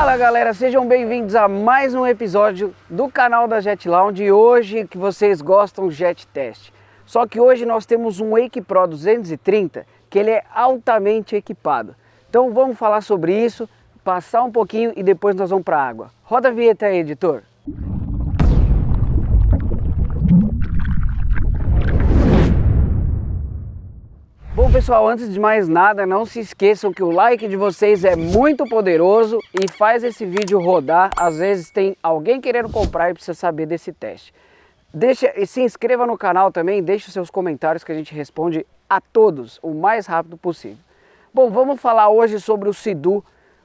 Fala galera, sejam bem-vindos a mais um episódio do canal da Jet Lounge. E hoje que vocês gostam Jet Test. Só que hoje nós temos um Wake Pro 230 que ele é altamente equipado. Então vamos falar sobre isso, passar um pouquinho e depois nós vamos para a água. Roda a vinheta aí, editor. Bom pessoal, antes de mais nada, não se esqueçam que o like de vocês é muito poderoso e faz esse vídeo rodar. Às vezes tem alguém querendo comprar e precisa saber desse teste. Se inscreva no canal também, deixe os seus comentários que a gente responde a todos o mais rápido possível. Bom, vamos falar hoje sobre o Sea-Doo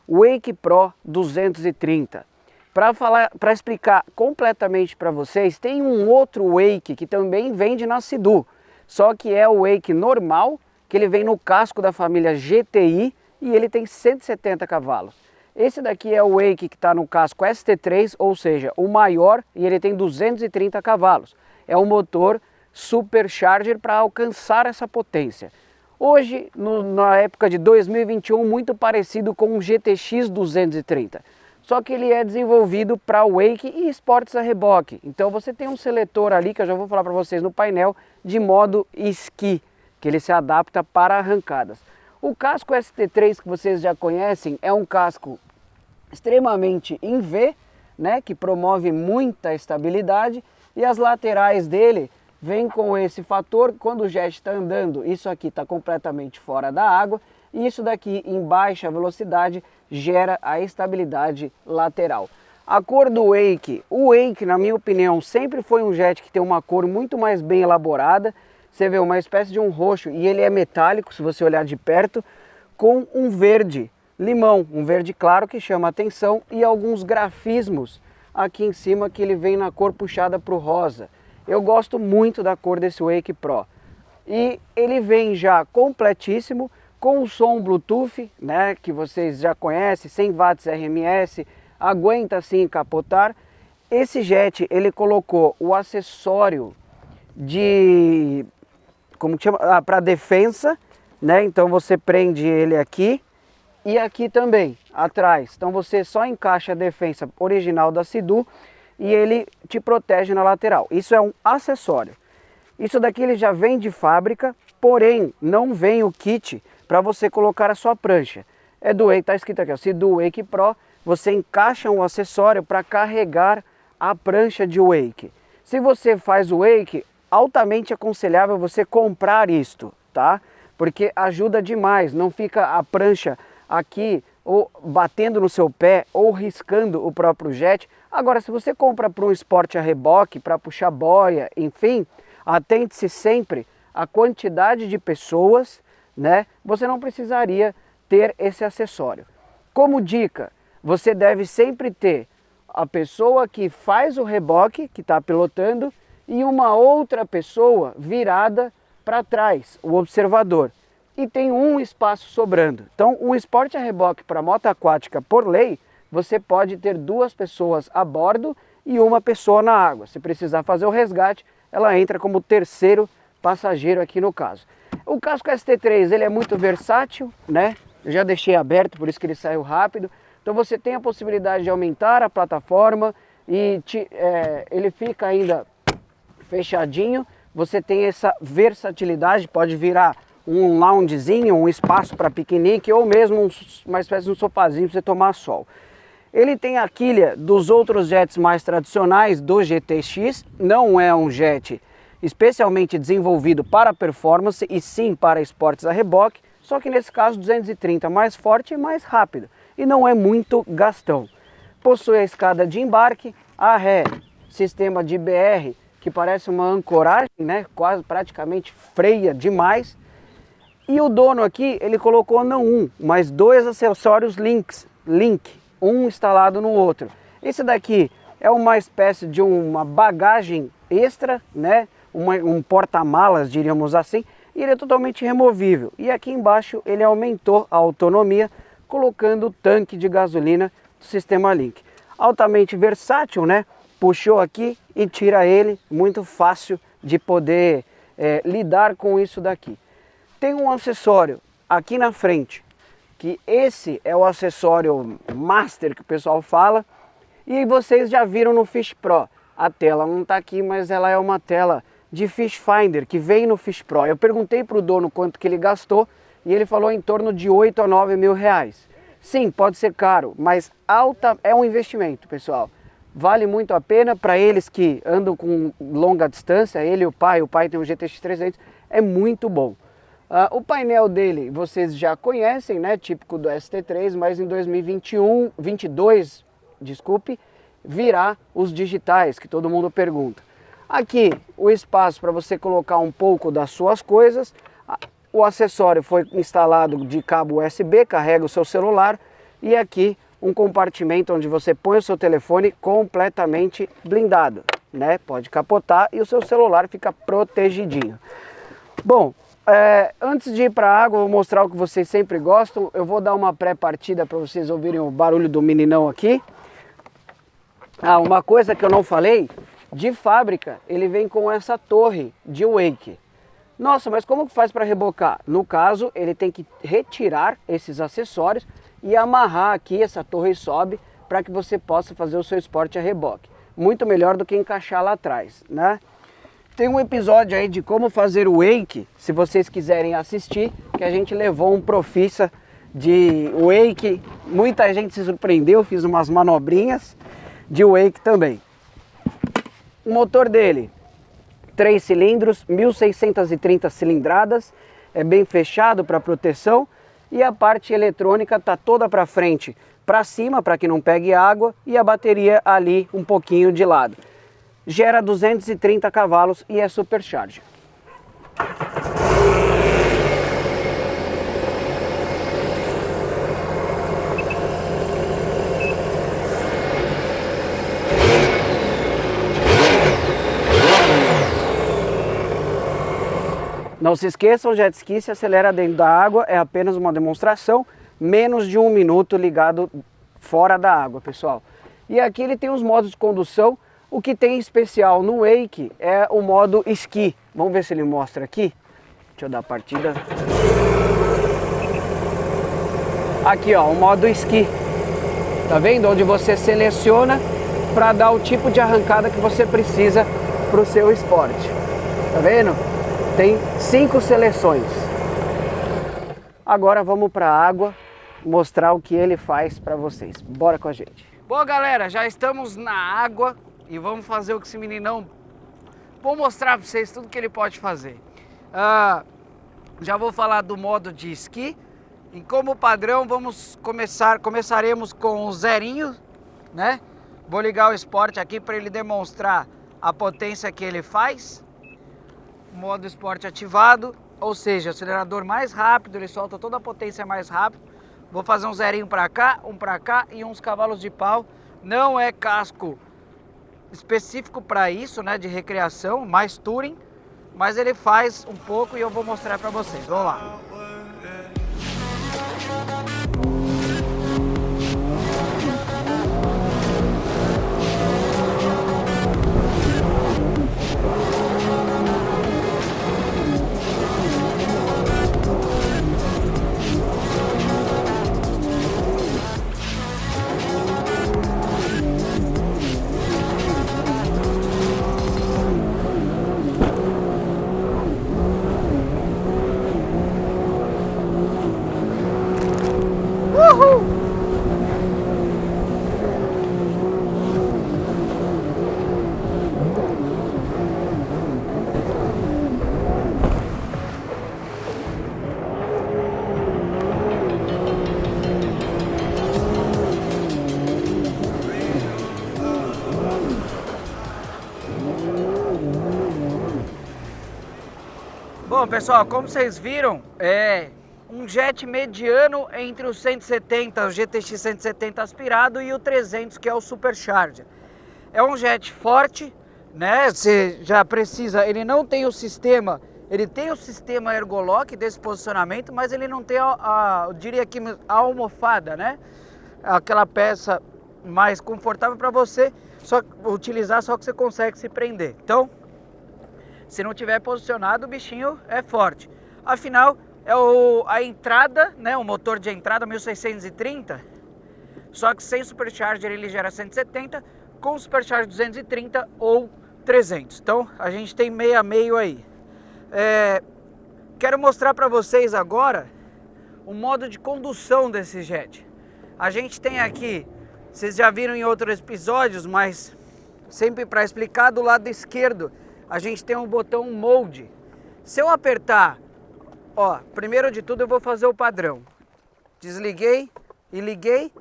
Wake Pro 230. Para explicar completamente para vocês, tem um outro Wake que também vende na Sea-Doo, só que é o Wake normal, que ele vem no casco da família GTI e ele tem 170 cavalos. Esse daqui é o Wake que está no casco ST3, ou seja, o maior, e ele tem 230 cavalos. É um motor supercharger para alcançar essa potência. Hoje, na época de 2021, muito parecido com o GTX 230. Só que ele é desenvolvido para Wake e esportes a reboque. Então você tem um seletor ali, que eu já vou falar para vocês no painel, de modo esqui, que ele se adapta para arrancadas. O casco ST3 que vocês já conhecem é um casco extremamente em V, né, que promove muita estabilidade, e as laterais dele vêm com esse fator. Quando o jet está andando, isso aqui está completamente fora da água, e isso daqui em baixa velocidade gera a estabilidade lateral. A cor do Wake, o Wake, na minha opinião, sempre foi um jet que tem uma cor muito mais bem elaborada. Você vê uma espécie de um roxo, e ele é metálico, se você olhar de perto, com um verde limão, um verde claro que chama a atenção, e alguns grafismos aqui em cima que ele vem na cor puxada para o rosa. Eu gosto muito da cor desse Wake Pro. E ele vem já completíssimo, com o som Bluetooth, né, que vocês já conhecem, 100 watts RMS, aguenta sim capotar. Esse jet, ele colocou o acessório de, como que chama? Para defensa, né? Então você prende ele aqui e aqui também, atrás. Então você só encaixa a defensa original da Sea-Doo e ele te protege na lateral. Isso é um acessório. Isso daqui ele já vem de fábrica, porém não vem o kit para você colocar a sua prancha. É do Wake, tá escrito aqui, ó, Sea-Doo Wake Pro. Você encaixa um acessório para carregar a prancha de Wake. Se você faz o Wake, altamente aconselhável você comprar isto, tá? Porque ajuda demais, não fica a prancha aqui ou batendo no seu pé ou riscando o próprio jet. Agora, se você compra para um esporte a reboque, para puxar boia, enfim, atente-se sempre à quantidade de pessoas, né? Você não precisaria ter esse acessório. Como dica, você deve sempre ter a pessoa que faz o reboque, que está pilotando, e uma outra pessoa virada para trás, o observador. E tem um espaço sobrando. Então, um esporte a reboque para moto aquática, por lei, você pode ter duas pessoas a bordo e uma pessoa na água. Se precisar fazer o resgate, ela entra como terceiro passageiro aqui no caso. O casco ST3, ele é muito versátil, né? Eu já deixei aberto, por isso que ele saiu rápido. Então você tem a possibilidade de aumentar a plataforma e ele fica ainda fechadinho. Você tem essa versatilidade, pode virar um loungezinho, um espaço para piquenique ou mesmo uma espécie de um sofazinho para você tomar sol. Ele tem a quilha dos outros jets mais tradicionais do GTX, não é um jet especialmente desenvolvido para performance e sim para esportes a reboque, só que nesse caso 230 mais forte e mais rápido e não é muito gastão. Possui a escada de embarque, a ré, sistema de BR que parece uma ancoragem, né? Quase praticamente freia demais. E o dono aqui, ele colocou não um, mas dois acessórios Link, um instalado no outro. Esse daqui é uma espécie de uma bagagem extra, né? Um porta-malas, diríamos assim, e ele é totalmente removível. E aqui embaixo ele aumentou a autonomia, colocando o tanque de gasolina do sistema Link. Altamente versátil, né? Puxou aqui e tira ele, muito fácil de poder lidar com isso daqui. Tem um acessório aqui na frente que esse é o acessório master que o pessoal fala. E vocês já viram no Fish Pro. A tela não está aqui, mas ela é uma tela de Fish Finder que vem no Fish Pro. Eu perguntei para o dono quanto que ele gastou e ele falou em torno de 8 a 9 mil reais. Sim, pode ser caro, mas é um investimento, pessoal. Vale muito a pena para eles que andam com longa distância, ele e o pai tem um GTX 300, é muito bom. O painel dele vocês já conhecem, né, típico do ST3, mas em 2022, desculpe, virá os digitais, que todo mundo pergunta. Aqui o espaço para você colocar um pouco das suas coisas, o acessório foi instalado de cabo USB, carrega o seu celular, e aqui um compartimento onde você põe o seu telefone completamente blindado, né? Pode capotar e o seu celular fica protegidinho. Bom, antes de ir para a água, eu vou mostrar o que vocês sempre gostam. Eu vou dar uma pré-partida para vocês ouvirem o barulho do meninão aqui. Uma coisa que eu não falei, de fábrica ele vem com essa torre de wake. Nossa, mas como que faz para rebocar? No caso, ele tem que retirar esses acessórios e amarrar aqui, essa torre sobe, para que você possa fazer o seu esporte a reboque. Muito melhor do que encaixar lá atrás, né? Tem um episódio aí de como fazer o wake, se vocês quiserem assistir, que a gente levou um profissa de wake. Muita gente se surpreendeu, fiz umas manobrinhas de wake também. O motor dele, 3 cilindros, 1630 cilindradas, é bem fechado para proteção. E a parte eletrônica está toda para frente, para cima, para que não pegue água, e a bateria ali um pouquinho de lado. Gera 230 cavalos e é supercharger. Não se esqueçam, o jet ski se acelera dentro da água, é apenas uma demonstração, menos de 1 minuto ligado fora da água, pessoal. E aqui ele tem os modos de condução. O que tem especial no wake é o modo esqui. Vamos ver se ele mostra aqui. Deixa eu dar a partida. Aqui ó, o modo esqui. Tá vendo? Onde você seleciona para dar o tipo de arrancada que você precisa para o seu esporte. Tá vendo? Tem 5 seleções. Agora vamos para a água mostrar o que ele faz para vocês. Bora com a gente. Bom, galera, já estamos na água e vamos fazer o que esse meninão... Vou mostrar para vocês tudo que ele pode fazer. Já vou falar do modo de esqui. E como padrão, começaremos com o zerinho, né? Vou ligar o esporte aqui para ele demonstrar a potência que ele faz. Modo esporte ativado, ou seja, acelerador mais rápido, ele solta toda a potência mais rápido. Vou fazer um zerinho para cá, um para cá e uns cavalos de pau. Não é casco específico para isso, né, de recreação, mais touring, mas ele faz um pouco e eu vou mostrar para vocês. Vamos lá. Bom, pessoal, como vocês viram, é um jet mediano entre o 170, o GTX 170 aspirado e o 300, que é o Supercharger. É um jet forte, né? Você já precisa, ele não tem o sistema, ele tem o sistema Ergolock desse posicionamento, mas ele não tem eu diria que a almofada, né? Aquela peça mais confortável para você só utilizar, só que você consegue se prender. Então, se não tiver posicionado, o bichinho é forte. Afinal, a entrada, né, o motor de entrada 1630, só que sem supercharger ele gera 170, com supercharger 230 ou 300. Então a gente tem meio a meio aí. Quero mostrar para vocês agora o modo de condução desse jet. A gente tem aqui, vocês já viram em outros episódios, mas sempre para explicar, do lado esquerdo a gente tem um botão Mode. Se eu apertar, ó, primeiro de tudo eu vou fazer o padrão. Desliguei e liguei,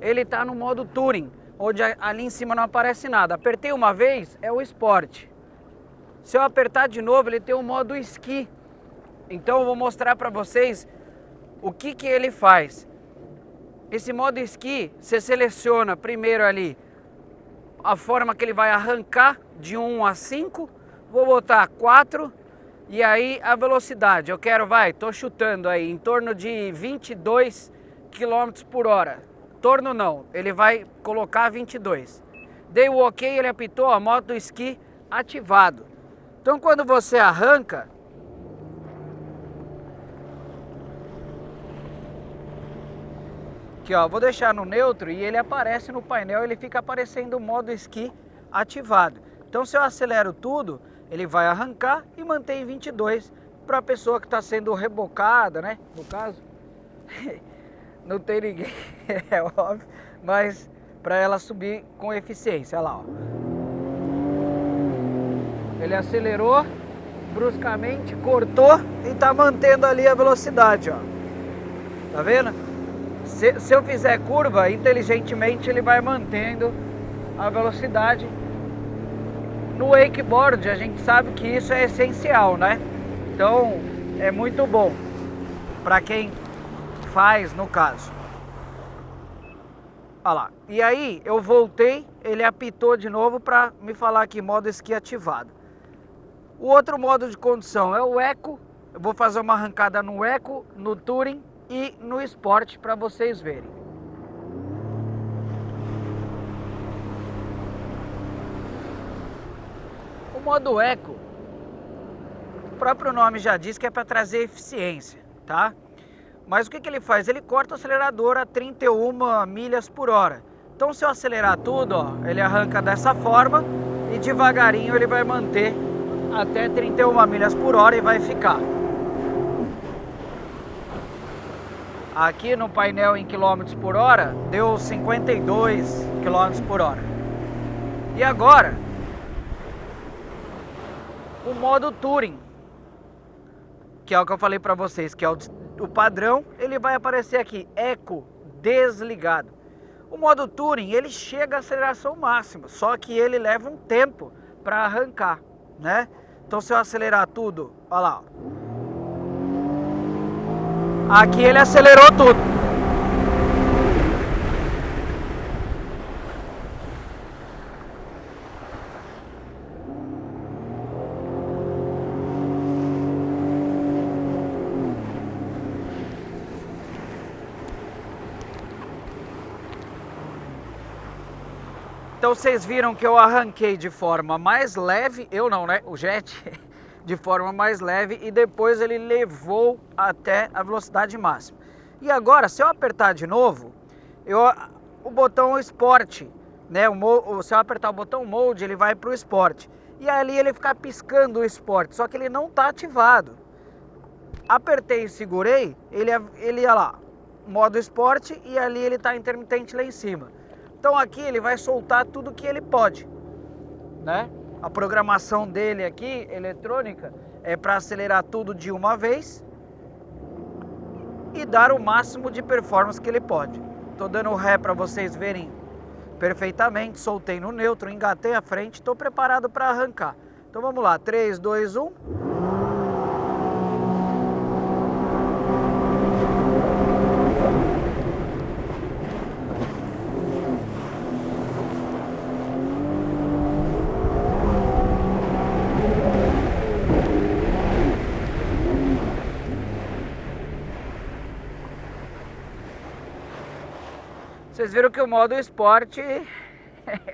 ele está no modo Touring, onde ali em cima não aparece nada. Apertei uma vez, é o Sport. Se eu apertar de novo, ele tem o modo Ski. Então eu vou mostrar para vocês o que ele faz. Esse modo Ski, você seleciona primeiro ali a forma que ele vai arrancar de 1 a 5. Vou botar 4 e aí a velocidade. Eu quero, tô chutando aí, em torno de 22 km por hora. Torno não, ele vai colocar 22. Dei o OK, ele apitou, a modo Ski ativado. Então quando você arranca, aqui ó, vou deixar no neutro e ele aparece no painel, ele fica aparecendo o modo Ski ativado. Então se eu acelero tudo, ele vai arrancar e mantém 22 para a pessoa que está sendo rebocada, né? No caso, não tem ninguém, é óbvio, mas para ela subir com eficiência, olha lá, ó. Ele acelerou bruscamente, cortou e tá mantendo ali a velocidade, ó. Tá vendo? Se eu fizer curva, inteligentemente ele vai mantendo a velocidade. No wakeboard a gente sabe que isso é essencial, né? Então é muito bom para quem faz, no caso. Olha lá. E aí eu voltei, ele apitou de novo para me falar que modo Ski ativado. O outro modo de condução é o Eco. Eu vou fazer uma arrancada no Eco, no Touring e no Sport para vocês verem. O modo Eco, o próprio nome já diz que é para trazer eficiência, tá? Mas o que ele faz? Ele corta o acelerador a 31 milhas por hora. Então se eu acelerar tudo, ó, ele arranca dessa forma e devagarinho ele vai manter até 31 milhas por hora e vai ficar. Aqui no painel em quilômetros por hora deu 52 quilômetros por hora. E agora o modo Touring, que é o que eu falei para vocês, que é o padrão, ele vai aparecer aqui, Eco desligado. O modo Touring, ele chega à aceleração máxima, só que ele leva um tempo para arrancar, né? Então se eu acelerar tudo, olha lá, ó. Aqui ele acelerou tudo. Então vocês viram que eu arranquei de forma mais leve, eu não, né? O jet de forma mais leve e depois ele levou até a velocidade máxima. E agora, se eu apertar de novo, o botão Sport, né? Se eu apertar o botão Mode, ele vai para o Sport. E ali ele fica piscando o Sport, só que ele não está ativado. Apertei e segurei, ele ia lá, modo Sport, e ali ele está intermitente lá em cima. Então aqui ele vai soltar tudo que ele pode, né? A programação dele aqui, eletrônica, é para acelerar tudo de uma vez e dar o máximo de performance que ele pode. Estou dando ré para vocês verem perfeitamente, soltei no neutro, engatei a frente, estou preparado para arrancar. Então vamos lá, 3, 2, 1... Vocês viram que o modo Sport,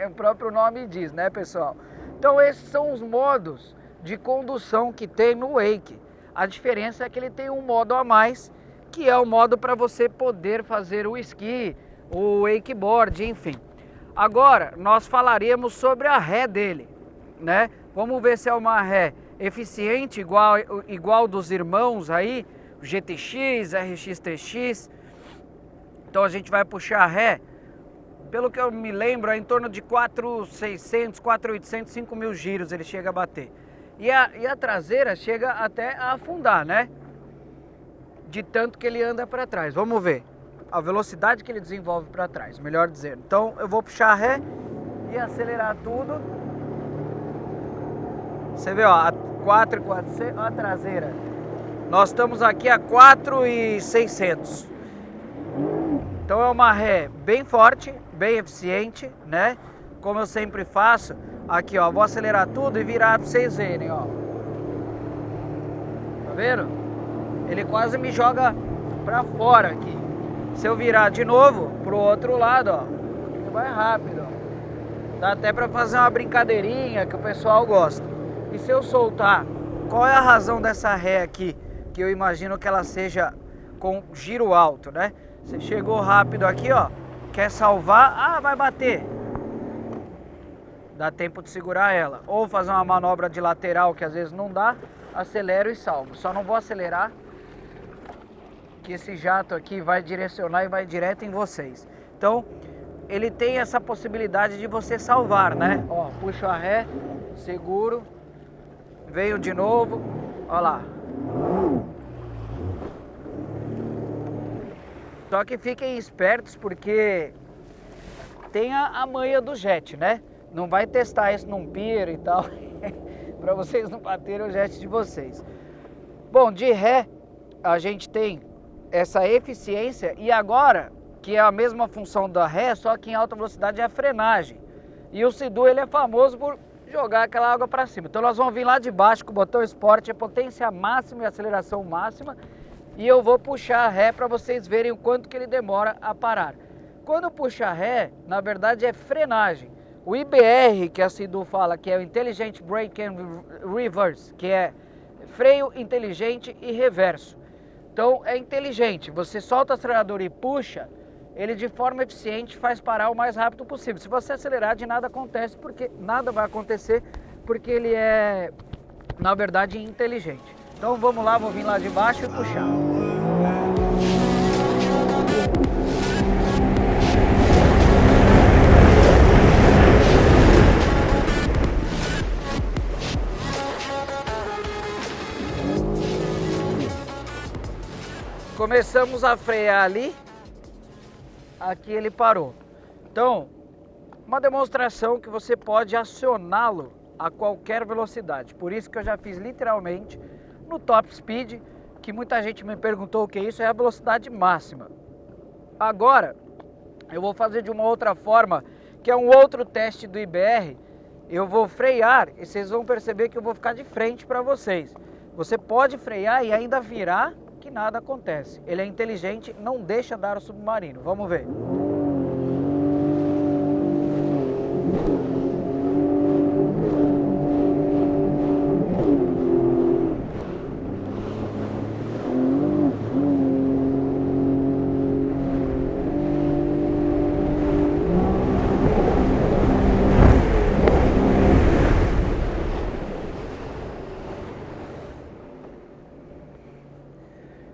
o próprio nome diz, né, pessoal? Então esses são os modos de condução que tem no Wake. A diferença é que ele tem um modo a mais, que é o modo para você poder fazer o esqui, o wakeboard, enfim. Agora, nós falaremos sobre a ré dele, né? Vamos ver se é uma ré eficiente, igual dos irmãos aí, GTX, RX, TX. Então a gente vai puxar a ré, pelo que eu me lembro, é em torno de 4.600, 4.800, 5.000 giros ele chega a bater. E a traseira chega até a afundar, né? De tanto que ele anda para trás. Vamos ver a velocidade que ele desenvolve para trás, melhor dizendo. Então eu vou puxar a ré e acelerar tudo. Você vê, ó, a 4.400, a traseira. Nós estamos aqui a 4.600. Então é uma ré bem forte, bem eficiente, né? Como eu sempre faço. Aqui, ó, vou acelerar tudo e virar para vocês verem, ó. Tá vendo? Ele quase me joga para fora aqui. Se eu virar de novo pro outro lado, ó, ele vai rápido, ó. Dá até para fazer uma brincadeirinha que o pessoal gosta. E se eu soltar, qual é a razão dessa ré aqui? Que eu imagino que ela seja com giro alto, né? Você chegou rápido aqui, ó, quer salvar, vai bater. Dá tempo de segurar ela. Ou fazer uma manobra de lateral, que às vezes não dá, acelero e salvo. Só não vou acelerar, que esse jato aqui vai direcionar e vai direto em vocês. Então, ele tem essa possibilidade de você salvar, né? Ó, puxo a ré, seguro, veio de novo, ó lá. Só que fiquem espertos porque tem a manha do jet, né? Não vai testar isso num pier e tal, para vocês não baterem o jet de vocês. Bom, de ré a gente tem essa eficiência e agora, que é a mesma função da ré, só que em alta velocidade é a frenagem. E o Sea-Doo, ele é famoso por jogar aquela água para cima. Então nós vamos vir lá de baixo com o botão Sport, é potência máxima e aceleração máxima. E eu vou puxar a ré para vocês verem o quanto que ele demora a parar. Quando puxa a ré, na verdade é frenagem. O IBR, que a Sea-Doo fala, que é o Intelligent Brake and Reverse, que é freio inteligente e reverso. Então é inteligente, você solta o acelerador e puxa, ele de forma eficiente faz parar o mais rápido possível. Se você acelerar, de nada acontece, porque nada vai acontecer, porque ele é, na verdade, inteligente. Então vamos lá, vou vir lá de baixo e puxar. Começamos a frear ali, aqui ele parou. Então, uma demonstração que você pode acioná-lo a qualquer velocidade. Por isso que eu já fiz literalmente no top speed, que muita gente me perguntou o que é isso, é a velocidade máxima. Agora, eu vou fazer de uma outra forma, que é um outro teste do IBR. Eu vou frear e vocês vão perceber que eu vou ficar de frente para vocês. Você pode frear e ainda virar, que nada acontece. Ele é inteligente, não deixa dar o submarino. Vamos ver.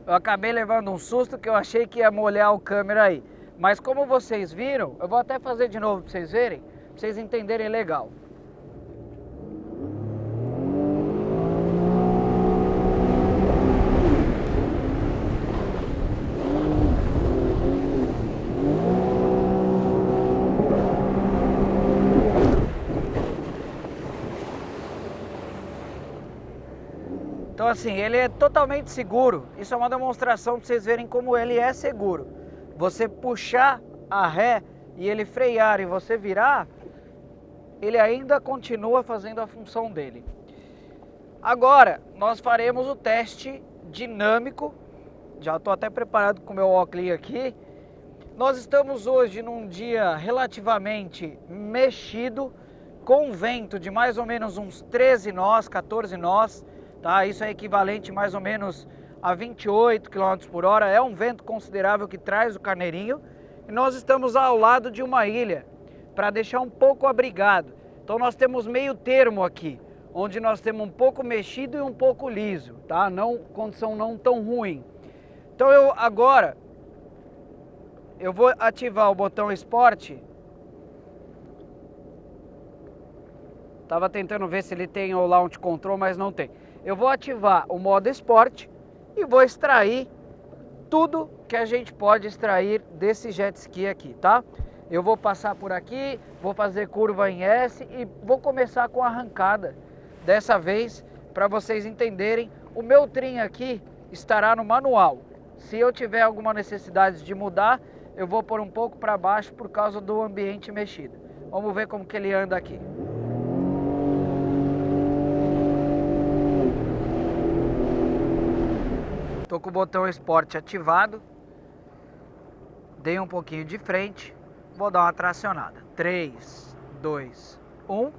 Eu acabei levando um susto que eu achei que ia molhar o câmera aí. Mas como vocês viram, eu vou até fazer de novo para vocês verem, para vocês entenderem legal. Então assim, ele é totalmente seguro. Isso é uma demonstração para vocês verem como ele é seguro. Você puxar a ré e ele frear e você virar, ele ainda continua fazendo a função dele. Agora, nós faremos o teste dinâmico. Já estou até preparado com o meu óculos aqui. Nós estamos hoje num dia relativamente mexido, com vento de mais ou menos uns 13 nós, 14 nós. tá? Isso é equivalente mais ou menos a 28 km por hora, é um vento considerável que traz o Carneirinho. E nós estamos ao lado de uma ilha, para deixar um pouco abrigado. Então nós temos meio termo aqui, onde nós temos um pouco mexido e um pouco liso, tá? Não, condição não tão ruim. Então agora eu vou ativar o botão Sport. Tava tentando ver se ele tem o Launch Control, mas não tem. Eu vou ativar o modo Sport e vou extrair tudo que a gente pode extrair desse jet ski aqui, tá? Eu vou passar por aqui, vou fazer curva em S e vou começar com a arrancada. Dessa vez, para vocês entenderem, o meu trim aqui estará no manual. Se eu tiver alguma necessidade de mudar, eu vou pôr um pouco para baixo por causa do ambiente mexido. Vamos ver como que ele anda aqui. Tô com o botão Sport ativado. Dei um pouquinho de frente. Vou dar uma tracionada. 3, 2, 1.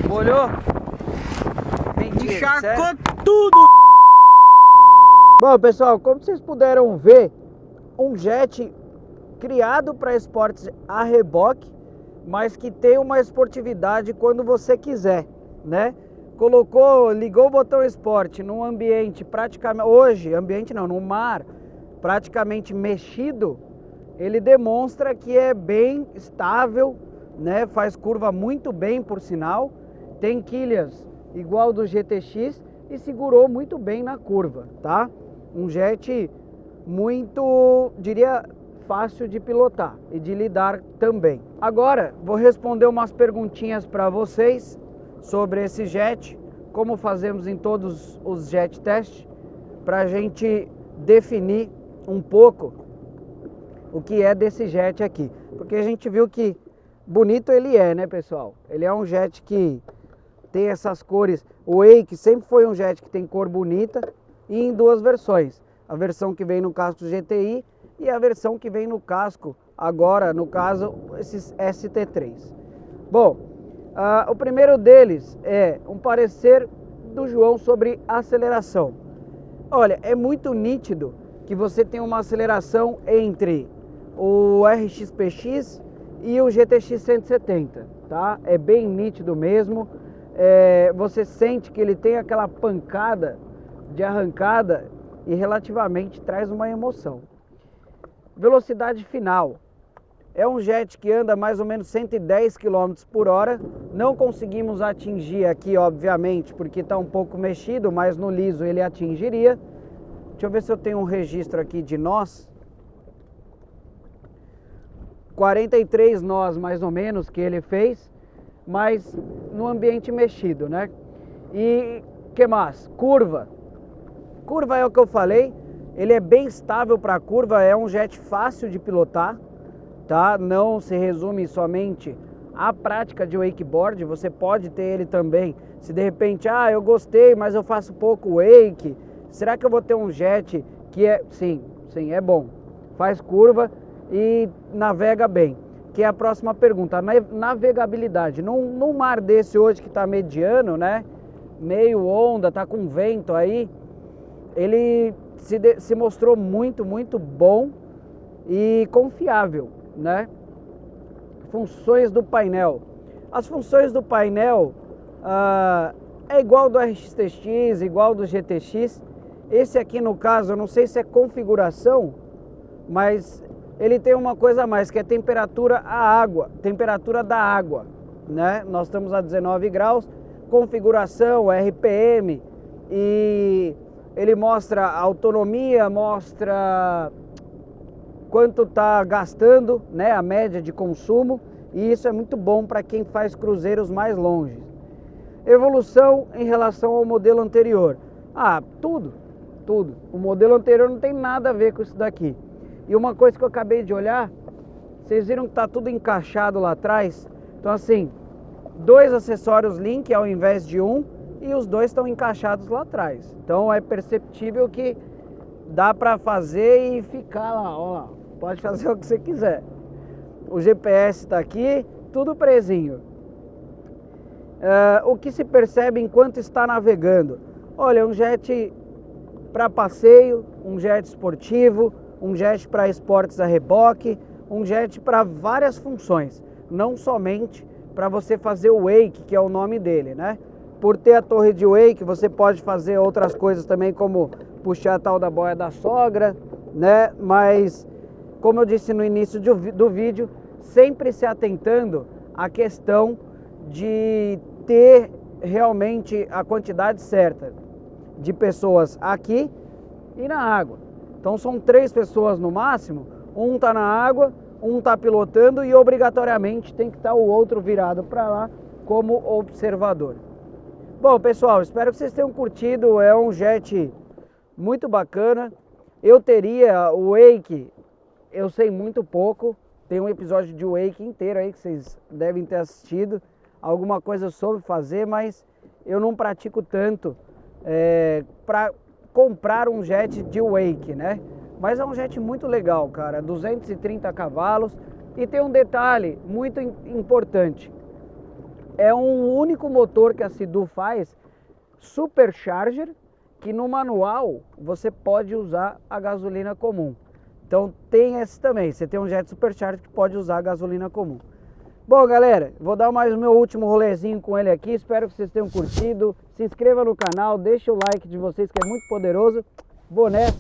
Molhou? Mentira, encharcou tudo! Bom, pessoal, como vocês puderam ver, um jet criado para esportes a reboque, mas que tem uma esportividade quando você quiser, né? Ligou o botão Sport num ambiente praticamente, hoje, ambiente não, no mar, praticamente mexido, ele demonstra que é bem estável, né? Faz curva muito bem, por sinal, tem quilhas igual do GTX e segurou muito bem na curva, tá? Um jet muito, diria, fácil de pilotar e de lidar também. Agora, vou responder umas perguntinhas para vocês sobre esse jet, como fazemos em todos os jet tests, para a gente definir um pouco o que é desse jet aqui. Porque a gente viu que bonito ele é, né, pessoal? Ele é um jet que tem essas cores. O Wake sempre foi um jet que tem cor bonita e em duas versões. A versão que vem no casco GTI e a versão que vem no casco, agora, no caso, esses ST3. Bom, o primeiro deles é um parecer do João sobre aceleração. Olha, é muito nítido que você tem uma aceleração entre o RX-PX e o GTX 170, tá? É bem nítido mesmo. Você sente que ele tem aquela pancada de arrancada e relativamente traz uma emoção. Velocidade final. É um jet que anda mais ou menos 110 km por hora. Não conseguimos atingir aqui, obviamente, porque está um pouco mexido, mas no liso ele atingiria. Deixa eu ver se eu tenho um registro aqui de nós. 43 nós, mais ou menos, que ele fez, mas no ambiente mexido, né? E que mais? Curva. Curva é o que eu falei. Ele é bem estável para a curva, é um jet fácil de pilotar, tá? Não se resume somente à prática de wakeboard, você pode ter ele também. Se de repente, eu gostei, mas eu faço pouco wake, será que eu vou ter um jet que é... Sim, é bom. Faz curva e navega bem. Que é a próxima pergunta, navegabilidade. Num mar desse hoje que está mediano, né? Meio onda, tá com vento aí, ele se mostrou muito bom e confiável, né? Funções do painel. As funções do painel é igual do RX-TX, igual do GTX. Esse aqui no caso, eu não sei se é configuração, mas ele tem uma coisa a mais, que é temperatura da água, né? Nós estamos a 19 graus, configuração, RPM, e ele mostra autonomia, mostra quanto está gastando, né? A média de consumo, e isso é muito bom para quem faz cruzeiros mais longe. Evolução em relação ao modelo anterior. Tudo. O modelo anterior não tem nada a ver com isso daqui. E uma coisa que eu acabei de olhar, vocês viram que está tudo encaixado lá atrás? Então assim, 2 acessórios Link ao invés de um, e os 2 estão encaixados lá atrás. Então é perceptível que dá para fazer e ficar lá, ó, pode fazer o que você quiser. O GPS está aqui, tudo presinho. O que se percebe enquanto está navegando? Olha, um jet para passeio, um jet esportivo, um jet para esportes a reboque, um jet para várias funções, não somente para você fazer o wake, que é o nome dele, né? Por ter a torre de wake, você pode fazer outras coisas também, como puxar a tal da boia da sogra, né? Mas, como eu disse no início do vídeo, sempre se atentando à questão de ter realmente a quantidade certa de pessoas aqui e na água. Então são 3 pessoas no máximo, um está na água, um está pilotando e obrigatoriamente tem que estar o outro virado para lá como observador. Bom, pessoal, espero que vocês tenham curtido, é um jet muito bacana. Eu teria o wake, eu sei muito pouco, tem um episódio de wake inteiro aí que vocês devem ter assistido, alguma coisa eu soube fazer, mas eu não pratico tanto para comprar um jet de wake, né? Mas é um jet muito legal, cara, 230 cavalos, e tem um detalhe muito importante. É um único motor que a Sea-Doo faz, supercharger, que no manual você pode usar a gasolina comum. Então tem esse também, você tem um jet supercharger que pode usar a gasolina comum. Bom, galera, vou dar mais o meu último rolezinho com ele aqui, espero que vocês tenham curtido. Se inscreva no canal, deixa o like de vocês que é muito poderoso. Vou nessa,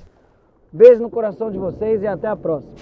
beijo no coração de vocês e até a próxima.